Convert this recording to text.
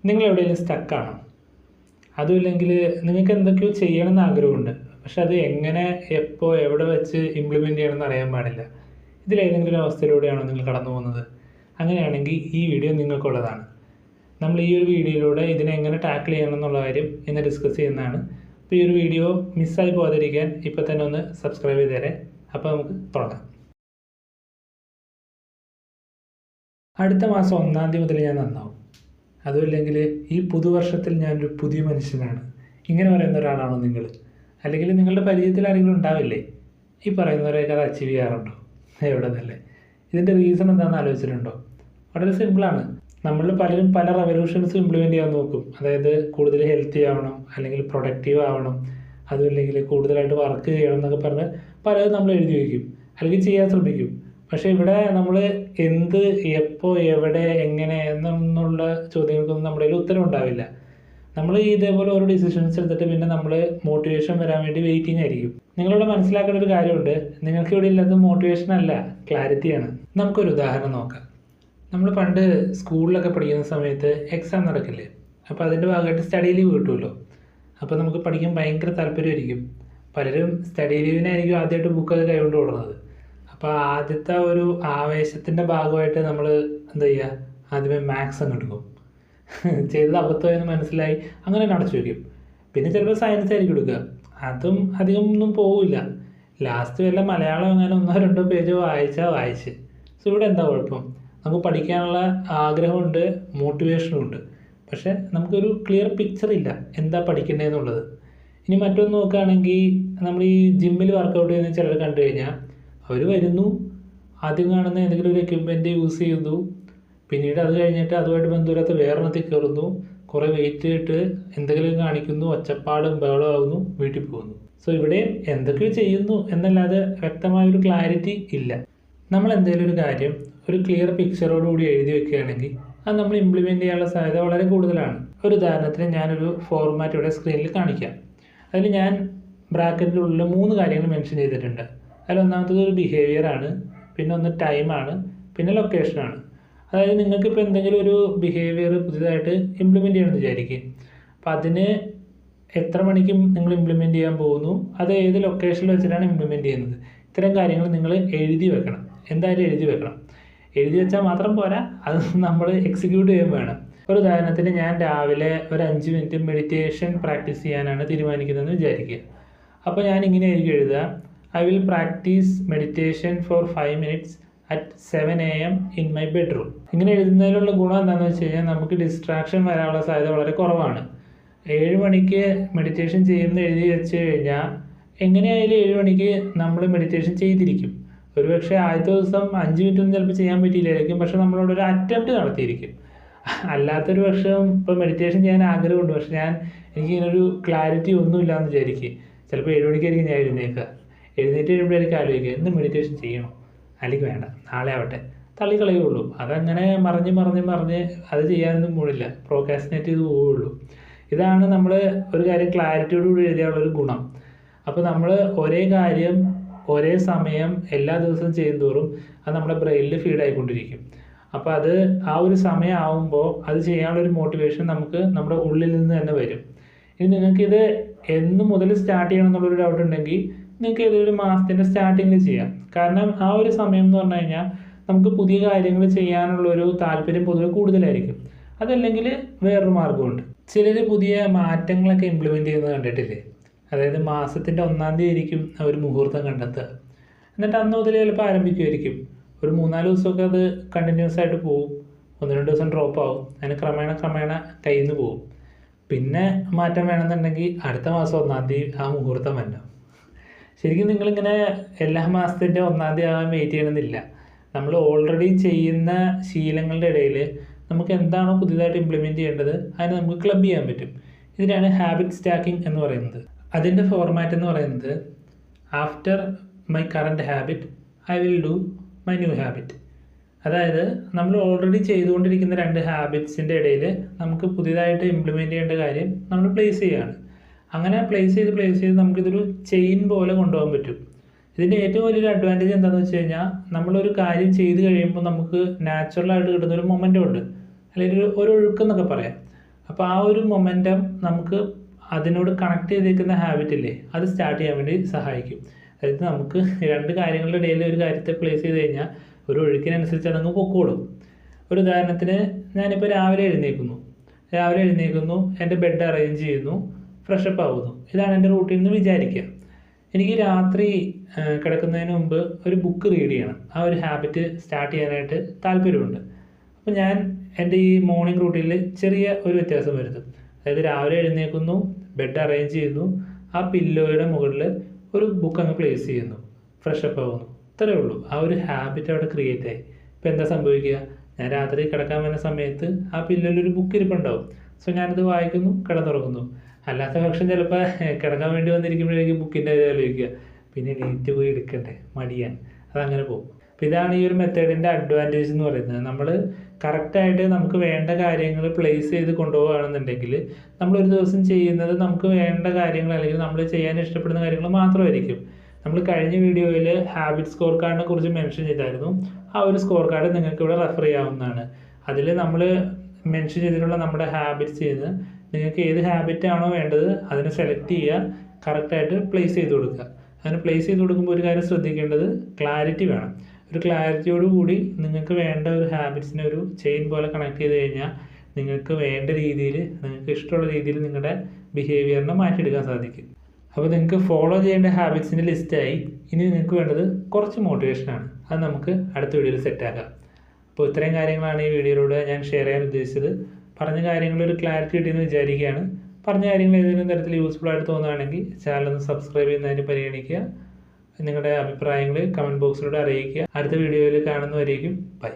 നിങ്ങൾ എവിടെയെങ്കിലും സ്റ്റക്കാണോ? അതുമില്ലെങ്കിൽ നിങ്ങൾക്ക് എന്തൊക്കെയോ ചെയ്യണമെന്ന് ആഗ്രഹമുണ്ട്, പക്ഷെ അത് എങ്ങനെ, എപ്പോൾ, എവിടെ വെച്ച് ഇംപ്ലിമെൻറ്റ് ചെയ്യണമെന്ന് അറിയാൻ പാടില്ല. ഇതിലേതെങ്കിലും അവസ്ഥയിലൂടെയാണോ നിങ്ങൾ കടന്നു പോകുന്നത്? അങ്ങനെയാണെങ്കിൽ ഈ വീഡിയോ നിങ്ങൾക്കുള്ളതാണ്. നമ്മൾ ഈ ഒരു വീഡിയോയിലൂടെ ഇതിനെ എങ്ങനെ ടാക്കിൾ ചെയ്യണം എന്നുള്ള കാര്യം ഇന്ന് ഡിസ്കസ് ചെയ്യുന്നതാണ്. അപ്പോൾ ഈ ഒരു വീഡിയോ മിസ്സായി പോകാതിരിക്കാൻ ഇപ്പോൾ തന്നെ ഒന്ന് സബ്സ്ക്രൈബ് ചെയ്ത് തരാം. അപ്പോൾ നമുക്ക് തുടങ്ങാം. അടുത്ത മാസം 1-ാം തീയതി മുതൽ ഞാൻ നന്നാവും, അതുമില്ലെങ്കിൽ ഈ പുതുവർഷത്തിൽ ഞാനൊരു പുതിയ മനുഷ്യനാണ്, ഇങ്ങനെ പറയുന്ന ഒരാളാണോ നിങ്ങൾ? അല്ലെങ്കിൽ നിങ്ങളുടെ പരിചയത്തിൽ ആരെങ്കിലും ഉണ്ടാവില്ലേ ഈ പറയുന്നവരെയൊക്കെ അത് അച്ചീവ് ചെയ്യാറുണ്ടോ? എവിടെ നിന്നല്ലേ? ഇതിൻ്റെ റീസൺ എന്താണെന്ന് ആലോചിച്ചിട്ടുണ്ടോ? വളരെ സിമ്പിളാണ്. നമ്മൾ പലരും പല റെവല്യൂഷൻസ് ഇംപ്ലിമെൻറ്റ് ചെയ്യാൻ നോക്കും. അതായത് കൂടുതൽ ഹെൽത്തി ആവണം, അല്ലെങ്കിൽ പ്രൊഡക്റ്റീവ് ആവണം, അതുമില്ലെങ്കിൽ കൂടുതലായിട്ട് വർക്ക് ചെയ്യണം എന്നൊക്കെ പറഞ്ഞ് പലതും നമ്മൾ എഴുതി വയ്ക്കും, അല്ലെങ്കിൽ ചെയ്യാൻ ശ്രമിക്കും. പക്ഷേ ഇവിടെ നമ്മൾ എന്ത്, എപ്പോൾ, എവിടെ, എങ്ങനെ എന്നുള്ള ചോദ്യങ്ങൾക്കൊന്നും നമ്മുടെ കയ്യിൽ ഉത്തരം ഉണ്ടാവില്ല. നമ്മൾ ഇതേപോലെ ഓരോ ഡിസിഷൻസ് എടുത്തിട്ട് പിന്നെ നമ്മൾ മോട്ടിവേഷൻ വരാൻ വേണ്ടി വെയിറ്റിംഗ് ആയിരിക്കും. നിങ്ങളിവിടെ മനസ്സിലാക്കേണ്ട ഒരു കാര്യമുണ്ട്, നിങ്ങൾക്ക് ഇവിടെ ഇല്ലാത്ത മോട്ടിവേഷൻ അല്ല, ക്ലാരിറ്റിയാണ്. നമുക്കൊരു ഉദാഹരണം നോക്കാം. നമ്മൾ പണ്ട് സ്കൂളിലൊക്കെ പഠിക്കുന്ന സമയത്ത് എക്സാം നടക്കില്ലേ, അപ്പോൾ അതിൻ്റെ ഭാഗമായിട്ട് സ്റ്റഡി ലീവ് കിട്ടുമല്ലോ. അപ്പോൾ നമുക്ക് പഠിക്കാൻ ഭയങ്കര താല്പര്യമായിരിക്കും. പലരും സ്റ്റഡി ലീവിനായിരിക്കും ആദ്യമായിട്ട് ബുക്കൊക്കെ കൈകൊണ്ട് കൊടുക്കുന്നത്. അപ്പോൾ ആദ്യത്തെ ഒരു ആവേശത്തിൻ്റെ ഭാഗമായിട്ട് നമ്മൾ എന്താ ചെയ്യുക, ആദ്യമേ മാത്സ് അങ്ങ് എടുക്കും. ചെയ്തത് അബദ്ധമായെന്ന് മനസ്സിലായി അങ്ങനെ അടച്ചു വയ്ക്കും. പിന്നെ ചിലപ്പോൾ സയൻസ് ആയിരിക്കും എടുക്കുക, അതും അധികം ഒന്നും പോവില്ല. ലാസ്റ്റ് വല്ല മലയാളം അങ്ങനെ 1-2 പേജ് വായിച്ച്. സോ ഇവിടെ എന്താ കുഴപ്പം? നമുക്ക് പഠിക്കാനുള്ള ആഗ്രഹമുണ്ട്, മോട്ടിവേഷനും ഉണ്ട്, പക്ഷേ നമുക്കൊരു ക്ലിയർ പിക്ചർ ഇല്ല എന്താ പഠിക്കേണ്ടതെന്നുള്ളത്. ഇനി മറ്റൊന്ന് നോക്കുകയാണെങ്കിൽ, നമ്മൾ ഈ ജിമ്മിൽ വർക്കൗട്ട് ചെയ്യുന്ന ചിലർ കണ്ടു കഴിഞ്ഞാൽ അവർ വരുന്നു, ആദ്യം കാണുന്ന എന്തെങ്കിലും ഒരു എക്യുപ്മെൻറ്റ് യൂസ് ചെയ്യുന്നു, പിന്നീട് അത് കഴിഞ്ഞിട്ട് അതുമായിട്ട് ബന്ധമില്ലാത്ത വേറെണ്ണത്തിൽ കയറുന്നു, കുറേ വെയിറ്റ് ഇട്ട് എന്തെങ്കിലും കാണിക്കുന്നു, ഒച്ചപ്പാടും ബഹളം ആകുന്നു, വീട്ടിൽ പോകുന്നു. സോ ഇവിടെ എന്തൊക്കെയോ ചെയ്യുന്നു എന്നല്ലാതെ വ്യക്തമായൊരു ക്ലാരിറ്റി ഇല്ല. നമ്മൾ എന്തെങ്കിലും ഒരു കാര്യം ഒരു ക്ലിയർ പിക്ചറോടുകൂടി എഴുതി വെക്കുകയാണെങ്കിൽ അത് നമ്മൾ ഇംപ്ലിമെൻറ്റ് ചെയ്യാനുള്ള സാധ്യത വളരെ കൂടുതലാണ്. ഒരു ഉദാഹരണത്തിന് ഞാനൊരു ഫോർമാറ്റ് ഇവിടെ സ്ക്രീനിൽ കാണിക്കാം. അതിൽ ഞാൻ ബ്രാക്കറ്റിലുള്ള 3 കാര്യങ്ങൾ മെൻഷൻ ചെയ്തിട്ടുണ്ട്. അതിൽ ഒന്നാമത്തത് ഒരു ബിഹേവിയറാണ്, പിന്നെ ഒന്ന് ടൈമാണ്, പിന്നെ ലൊക്കേഷനാണ്. അതായത് നിങ്ങൾക്കിപ്പോൾ എന്തെങ്കിലും ഒരു ബിഹേവിയർ പുതിയതായിട്ട് ഇംപ്ലിമെൻറ്റ് ചെയ്യണമെന്ന് വിചാരിക്കും. അപ്പോൾ അതിന് എത്ര മണിക്ക് നിങ്ങൾ ഇംപ്ലിമെൻറ്റ് ചെയ്യാൻ പോകുന്നു, അത് ഏത് ലൊക്കേഷനിൽ വെച്ചിട്ടാണ് ഇംപ്ലിമെൻറ്റ് ചെയ്യുന്നത്, ഇത്തരം കാര്യങ്ങൾ നിങ്ങൾ എഴുതി വെക്കണം. എന്തായാലും എഴുതി വെക്കണം. എഴുതി വെച്ചാൽ മാത്രം പോരാ, അത് നമ്മൾ എക്സിക്യൂട്ട് ചെയ്യാൻ വേണം. ഒരു ഉദാഹരണത്തിന് ഞാൻ രാവിലെ ഒരു 5 മിനിറ്റ് മെഡിറ്റേഷൻ പ്രാക്ടീസ് ചെയ്യാനാണ് തീരുമാനിക്കുന്നതെന്ന് വിചാരിക്കുക. അപ്പോൾ ഞാൻ ഇങ്ങനെ ആയിരിക്കും എഴുതുക: I will practice meditation for 5 minutes at 7 AM in my bedroom. ഇങ്ങനെ എഴുതുന്നതിലുള്ള ഗുണം എന്താണെന്ന് വെച്ച് കഴിഞ്ഞാൽ നമുക്ക് ഡിസ്ട്രാക്ഷൻ വരാനുള്ള സാധ്യത വളരെ കുറവാണ്. 7 മണിക്ക് മെഡിറ്റേഷൻ ചെയ്യുമെന്ന് എഴുതി വെച്ച് കഴിഞ്ഞാൽ എങ്ങനെയായാലും 7 മണിക്ക് നമ്മൾ മെഡിറ്റേഷൻ ചെയ്തിരിക്കും. ഒരുപക്ഷെ ആദ്യത്തെ ദിവസം 5 മിനിറ്റൊന്നും ചിലപ്പോൾ ചെയ്യാൻ പറ്റിയില്ലായിരിക്കും, പക്ഷെ നമ്മളോട് ഒരു അറ്റംപ്റ്റ് നടത്തിയിരിക്കും. അല്ലാത്തൊരു വർഷം ഇപ്പോൾ മെഡിറ്റേഷൻ ചെയ്യാൻ ആഗ്രഹമുണ്ട്, പക്ഷെ എനിക്കിങ്ങനൊരു ക്ലാരിറ്റി ഒന്നുമില്ല എന്ന് വിചാരിക്കുക. ചിലപ്പോൾ 7 മണിക്കായിരിക്കും ഞാൻ എഴുന്നേറ്റ് കഴിയുമ്പോഴായിരിക്കും ആലോചിക്കുക, ഇന്ന് മെഡിറ്റേഷൻ ചെയ്യണോ അല്ലെങ്കിൽ വേണ്ട, നാളെ ആവട്ടെ, തള്ളിക്കളയുള്ളൂ. അതങ്ങനെ മറിഞ്ഞ് അത് ചെയ്യാനൊന്നും പോണില്ല, പ്രോക്രാസ്റ്റിനേറ്റ് ചെയ്ത് പോവുള്ളൂ. ഇതാണ് നമ്മൾ ഒരു കാര്യം ക്ലാരിറ്റിയോടുകൂടി എഴുതിയാലുള്ളൊരു ഗുണം. അപ്പോൾ നമ്മൾ ഒരേ കാര്യം ഒരേ സമയം എല്ലാ ദിവസവും ചെയ്യുന്തോറും അത് നമ്മുടെ ബ്രെയിനിൽ ഫീഡായിക്കൊണ്ടിരിക്കും. അപ്പോൾ അത് ആ ഒരു സമയം ആവുമ്പോൾ അത് ചെയ്യാനുള്ളൊരു മോട്ടിവേഷൻ നമുക്ക് നമ്മുടെ ഉള്ളിൽ നിന്ന് തന്നെ വരും. ഇനി നിങ്ങൾക്കിത് എന്ന് മുതൽ സ്റ്റാർട്ട് ചെയ്യണം എന്നുള്ളൊരു ഡൗട്ട് ഉണ്ടെങ്കിൽ നിങ്ങൾക്ക് ഏതൊരു മാസത്തിൻ്റെ സ്റ്റാർട്ടിങ്ങിൽ ചെയ്യാം. കാരണം ആ ഒരു സമയം എന്ന് പറഞ്ഞു കഴിഞ്ഞാൽ നമുക്ക് പുതിയ കാര്യങ്ങൾ ചെയ്യാനുള്ളൊരു താല്പര്യം പൊതുവെ കൂടുതലായിരിക്കും. അതല്ലെങ്കിൽ വേറൊരു മാർഗ്ഗമുണ്ട്. ചിലർ പുതിയ മാറ്റങ്ങളൊക്കെ ഇംപ്ലിമെൻറ്റ് ചെയ്യുന്നത് കണ്ടിട്ടില്ലേ? അതായത് മാസത്തിൻ്റെ 1-ാം തീയതി ആയിരിക്കും ഒരു മുഹൂർത്തം കണ്ടെത്തുക, എന്നിട്ട് അന്ന് മുതൽ ചിലപ്പോൾ ആരംഭിക്കുമായിരിക്കും. ഒരു 3-4 ദിവസമൊക്കെ അത് കണ്ടിന്യൂസ് ആയിട്ട് പോകും, 1-2 ദിവസം ഡ്രോപ്പ് ആവും, അതിന് ക്രമേണ കയ്യിൽ നിന്ന് പോകും. പിന്നെ മാറ്റം വേണമെന്നുണ്ടെങ്കിൽ അടുത്ത മാസം 1-ാം തീയതി ആ മുഹൂർത്തം വരണം. ശരിക്കും നിങ്ങളിങ്ങനെ എല്ലാ മാസത്തിൻ്റെ 1-ാം തീയതി ആകാൻ വെയിറ്റ് ചെയ്യണമെന്നില്ല. നമ്മൾ ഓൾറെഡി ചെയ്യുന്ന ശീലങ്ങളുടെ ഇടയിൽ നമുക്ക് എന്താണോ പുതിയതായിട്ട് ഇംപ്ലിമെൻറ്റ് ചെയ്യേണ്ടത് അതിനെ നമുക്ക് ക്ലബ് ചെയ്യാൻ പറ്റും. ഇതിനാണ് ഹാബിറ്റ് സ്റ്റാക്കിംഗ് എന്ന് പറയുന്നത്. അതിൻ്റെ ഫോർമാറ്റ് എന്ന് പറയുന്നത്: after my current habit I will do my new habit. അതായത് നമ്മൾ ഓൾറെഡി ചെയ്തുകൊണ്ടിരിക്കുന്ന 2 ഹാബിറ്റ്സിൻ്റെ ഇടയിൽ നമുക്ക് പുതിയതായിട്ട് ഇംപ്ലിമെൻറ്റ് ചെയ്യേണ്ട കാര്യം നമ്മൾ പ്ലേസ് ചെയ്യുകയാണ്. അങ്ങനെ പ്ലേസ് ചെയ്ത് നമുക്കിതൊരു ചെയിൻ പോലെ കൊണ്ടുപോകാൻ പറ്റും. ഇതിൻ്റെ ഏറ്റവും വലിയൊരു അഡ്വാൻറ്റേജ് എന്താണെന്ന് വെച്ച് കഴിഞ്ഞാൽ നമ്മളൊരു കാര്യം ചെയ്ത് കഴിയുമ്പോൾ നമുക്ക് നാച്ചുറലായിട്ട് കിട്ടുന്നൊരു മൊമെൻ്റം ഉണ്ട്, അല്ലെങ്കിൽ ഒരു ഒഴുക്കെന്നൊക്കെ പറയാം. അപ്പോൾ ആ ഒരു മൊമെൻറ്റം നമുക്ക് അതിനോട് കണക്ട് ചെയ്തേക്കുന്ന ഹാബിറ്റില്ലേ അത് സ്റ്റാർട്ട് ചെയ്യാൻ വേണ്ടി സഹായിക്കും. അതായത് നമുക്ക് രണ്ട് കാര്യങ്ങളുടെ ഇടയിൽ ഒരു കാര്യത്തെ പ്ലേസ് ചെയ്ത് കഴിഞ്ഞാൽ ഒരു ഒഴുക്കിനനുസരിച്ച് അതങ്ങ് പൊക്കോളും. ഒരു ഉദാഹരണത്തിന് ഞാനിപ്പോൾ രാവിലെ എഴുന്നേൽക്കുന്നു, എൻ്റെ ബെഡ് അറേഞ്ച് ചെയ്യുന്നു, ഫ്രഷപ്പ് ആവുന്നു. ഇതാണ് എൻ്റെ റൂട്ടീൻ എന്ന് വിചാരിക്കുക. എനിക്ക് രാത്രി കിടക്കുന്നതിന് മുമ്പ് ഒരു ബുക്ക് റീഡ് ചെയ്യണം. ആ ഒരു ഹാബിറ്റ് സ്റ്റാർട്ട് ചെയ്യാനായിട്ട് താല്പര്യമുണ്ട്. അപ്പോൾ ഞാൻ എൻ്റെ ഈ മോർണിംഗ് റൂട്ടീനിൽ ചെറിയ ഒരു വ്യത്യാസം വരുത്തും. അതായത് രാവിലെ എഴുന്നേൽക്കുന്നു, ബെഡ് അറേഞ്ച് ചെയ്യുന്നു, ആ പില്ലോയുടെ മുകളിൽ ഒരു ബുക്ക് അങ്ങ് പ്ലേസ് ചെയ്യുന്നു, ഫ്രഷപ്പ് ആവുന്നു. ഇത്രയേ ഉള്ളൂ. ആ ഒരു ഹാബിറ്റ് അവിടെ ക്രിയേറ്റ് ആയി. ഇപ്പോൾ എന്താ സംഭവിക്കുക? ഞാൻ രാത്രി കിടക്കാൻ വരുന്ന സമയത്ത് ആ പില്ലോയിൽ ഒരു ബുക്ക് ഇരിപ്പുണ്ടാവും. സോ ഞാനത് വായിക്കുന്നു, കിടന്നുറങ്ങുന്നു. അല്ലാത്ത പക്ഷം ചിലപ്പോൾ കിടക്കാൻ വേണ്ടി വന്നിരിക്കുമ്പോഴേക്കും ബുക്കിൻ്റെ ആലോചിക്കുക, പിന്നെ എണീറ്റ് പോയി എടുക്കണ്ടേ, മടിയാണ്, അതങ്ങനെ പോകും. അപ്പോൾ ഇതാണ് ഈ ഒരു മെത്തേഡിൻ്റെ അഡ്വാൻറ്റേജ് എന്ന് പറയുന്നത്. നമ്മൾ കറക്റ്റായിട്ട് നമുക്ക് വേണ്ട കാര്യങ്ങൾ പ്ലേസ് ചെയ്ത് കൊണ്ടുപോകുകയാണെന്നുണ്ടെങ്കിൽ നമ്മളൊരു ദിവസം ചെയ്യുന്നത് നമുക്ക് വേണ്ട കാര്യങ്ങൾ അല്ലെങ്കിൽ നമ്മൾ ചെയ്യാൻ ഇഷ്ടപ്പെടുന്ന കാര്യങ്ങൾ മാത്രമായിരിക്കും. നമ്മൾ കഴിഞ്ഞ വീഡിയോയിൽ ഹാബിറ്റ് സ്കോർ കാർഡിനെ കുറിച്ച് മെൻഷൻ ചെയ്തായിരുന്നു. ആ ഒരു സ്കോർ കാർഡ് നിങ്ങൾക്ക് ഇവിടെ റെഫർ ചെയ്യാവുന്നതാണ്. അതിൽ നമ്മൾ മെൻഷൻ ചെയ്തിട്ടുള്ള നമ്മുടെ ഹാബിറ്റ്സ് ചെയ്ത് നിങ്ങൾക്ക് ഏത് ഹാബിറ്റാണോ വേണ്ടത് അതിനെ സെലക്ട് ചെയ്യുക, കറക്റ്റായിട്ട് പ്ലേസ് ചെയ്ത് കൊടുക്കുക. അങ്ങനെ പ്ലേസ് ചെയ്ത് കൊടുക്കുമ്പോൾ ഒരു കാര്യം ശ്രദ്ധിക്കേണ്ടത് ക്ലാരിറ്റി വേണം. ഒരു ക്ലാരിറ്റിയോട് കൂടി നിങ്ങൾക്ക് വേണ്ട ഒരു ഹാബിറ്റ്സിനെ ഒരു ചെയിൻ പോലെ കണക്ട് ചെയ്ത് കഴിഞ്ഞാൽ നിങ്ങൾക്ക് വേണ്ട രീതിയിൽ, നിങ്ങൾക്ക് ഇഷ്ടമുള്ള രീതിയിൽ നിങ്ങളുടെ ബിഹേവിയറിനെ മാറ്റിയെടുക്കാൻ സാധിക്കും. അപ്പോൾ നിങ്ങൾക്ക് ഫോളോ ചെയ്യേണ്ട ഹാബിറ്റ്സിൻ്റെ ലിസ്റ്റായി. ഇനി നിങ്ങൾക്ക് വേണ്ടത് കുറച്ച് മോട്ടിവേഷനാണ്. അത് നമുക്ക് അടുത്ത വീഡിയോയിൽ സെറ്റാക്കാം. അപ്പോൾ ഇത്രയും കാര്യങ്ങളാണ് ഈ വീഡിയോയിലൂടെ ഞാൻ ഷെയർ ചെയ്യാൻ ഉദ്ദേശിച്ചത്. പറഞ്ഞ കാര്യങ്ങളൊരു ക്ലാരിറ്റി കിട്ടിയെന്ന് വിചാരിക്കുകയാണ്. പറഞ്ഞ കാര്യങ്ങൾ ഏതെങ്കിലും തരത്തിൽ യൂസ്ഫുൾ ആയിട്ട് തോന്നുകയാണെങ്കിൽ ചാനൽ ഒന്ന് സബ്സ്ക്രൈബ് ചെയ്യുന്നതിന് പരിഗണിക്കുക. നിങ്ങളുടെ അഭിപ്രായങ്ങൾ കമൻറ്റ് ബോക്സിലൂടെ അറിയിക്കുക. അടുത്ത വീഡിയോയിൽ കാണുന്നവരേക്കും ബൈ.